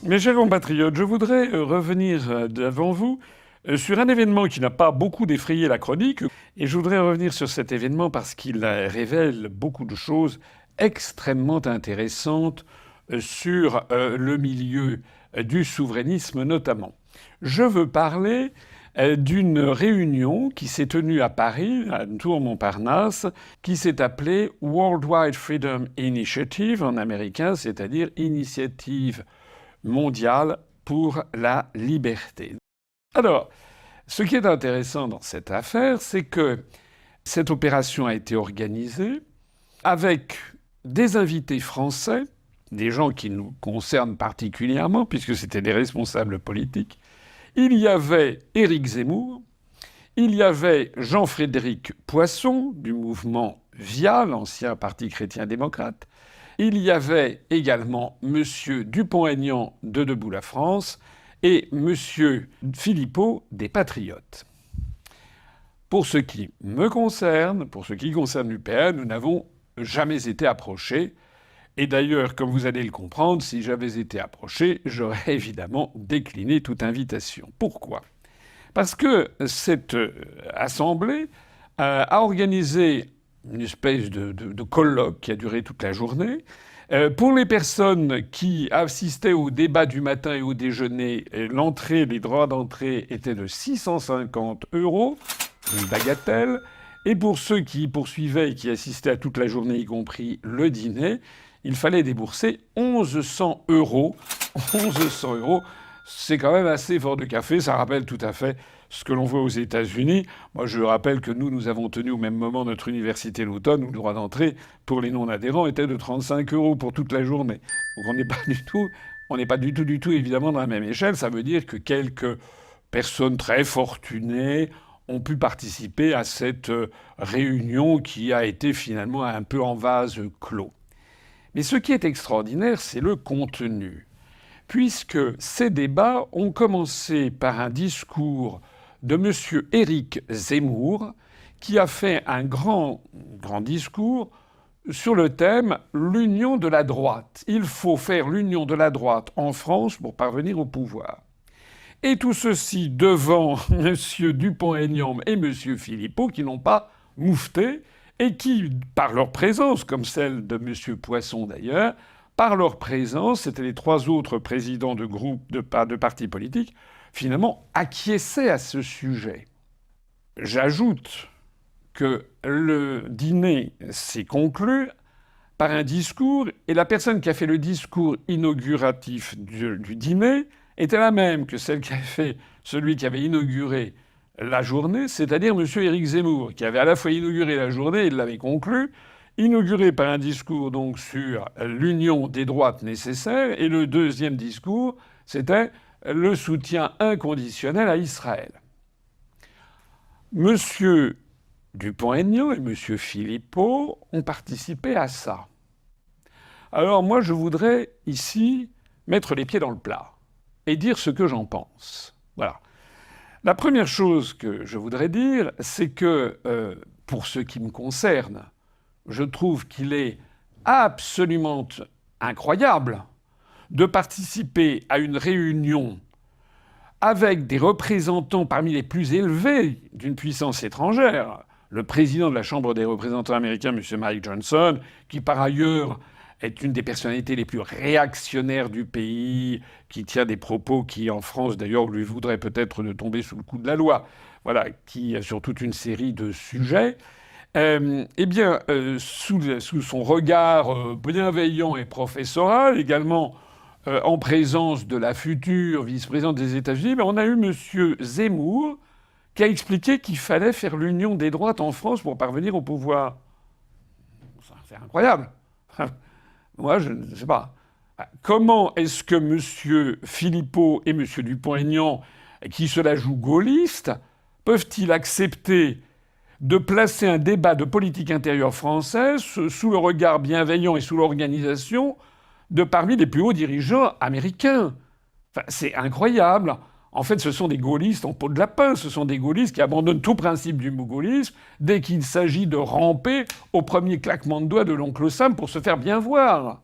Mes chers compatriotes, je voudrais revenir devant vous sur un événement qui n'a pas beaucoup défrayé la chronique. Et je voudrais revenir sur cet événement parce qu'il révèle beaucoup de choses extrêmement intéressantes sur le milieu du souverainisme notamment. Je veux parler d'une réunion qui s'est tenue à Paris, à Tour Montparnasse, qui s'est appelée Worldwide Freedom Initiative en américain, c'est-à-dire Initiative mondiale pour la liberté. Alors, ce qui est intéressant dans cette affaire, c'est que cette opération a été organisée avec des invités français, des gens qui nous concernent particulièrement, puisque c'était des responsables politiques. Il y avait Éric Zemmour, il y avait Jean-Frédéric Poisson du mouvement VIA, l'ancien Parti chrétien-démocrate. Il y avait également M. Dupont-Aignan de Debout la France et M. Philippot des Patriotes. Pour ce qui me concerne, pour ce qui concerne l'UPR, nous n'avons jamais été approchés. Et d'ailleurs, comme vous allez le comprendre, si j'avais été approché, j'aurais évidemment décliné toute invitation. Pourquoi ? Parce que cette assemblée a organisé une espèce de colloque qui a duré toute la journée. Pour les personnes qui assistaient au débat du matin et au déjeuner, les droits d'entrée étaient de 650 €, une bagatelle. Et pour ceux qui poursuivaient et qui assistaient à toute la journée, y compris le dîner, il fallait débourser 1100 €. 1100 €, c'est quand même assez fort de café. Ça rappelle tout à fait ce que l'on voit aux États-Unis. Moi, je rappelle que nous avons tenu au même moment notre université l'automne, où le droit d'entrée pour les non-adhérents était de 35 € pour toute la journée. Donc on n'est pas du tout évidemment dans la même échelle. Ça veut dire que quelques personnes très fortunées ont pu participer à cette réunion qui a été finalement un peu en vase clos. Mais ce qui est extraordinaire, c'est le contenu. Puisque ces débats ont commencé par un discours de M. Éric Zemmour, qui a fait un grand discours sur le thème « L'union de la droite ». Il faut faire l'union de la droite en France pour parvenir au pouvoir. Et tout ceci devant M. Dupont-Aignan et M. Philippot, qui n'ont pas moufté, et qui, par leur présence, comme celle de M. Poisson d'ailleurs, par leur présence, c'était les trois autres présidents de groupes de partis politiques, finalement acquiesçaient à ce sujet. J'ajoute que le dîner s'est conclu par un discours, et la personne qui a fait le discours inauguratif du dîner était la même que celle qui avait fait celui qui avait inauguré la journée, c'est-à-dire M. Éric Zemmour, qui avait à la fois inauguré la journée et l'avait conclue, inauguré par un discours donc sur l'union des droites nécessaires, et le deuxième discours, c'était le soutien inconditionnel à Israël. M. Dupont-Aignan et M. Philippot ont participé à ça. Alors moi, je voudrais ici mettre les pieds dans le plat et dire ce que j'en pense. Voilà. La première chose que je voudrais dire, c'est que, pour ce qui me concerne, je trouve qu'il est absolument incroyable de participer à une réunion avec des représentants parmi les plus élevés d'une puissance étrangère. Le président de la Chambre des représentants américains, M. Mike Johnson, qui par ailleurs est une des personnalités les plus réactionnaires du pays, qui tient des propos qui, en France d'ailleurs, lui voudraient peut-être de tomber sous le coup de la loi. Voilà, qui sur toute une série de sujets. Sous son regard bienveillant et professoral, également en présence de la future vice-présidente des États-Unis, on a eu M. Zemmour qui a expliqué qu'il fallait faire l'union des droites en France pour parvenir au pouvoir. C'est incroyable. Moi, je ne sais pas. Comment est-ce que M. Philippot et M. Dupont-Aignan, qui se la jouent gaullistes, peuvent-ils accepter de placer un débat de politique intérieure française sous le regard bienveillant et sous l'organisation de parmi les plus hauts dirigeants américains? Enfin, c'est incroyable. En fait, ce sont des gaullistes en peau de lapin. Ce sont des gaullistes qui abandonnent tout principe du gaullisme dès qu'il s'agit de ramper au premier claquement de doigts de l'oncle Sam pour se faire bien voir.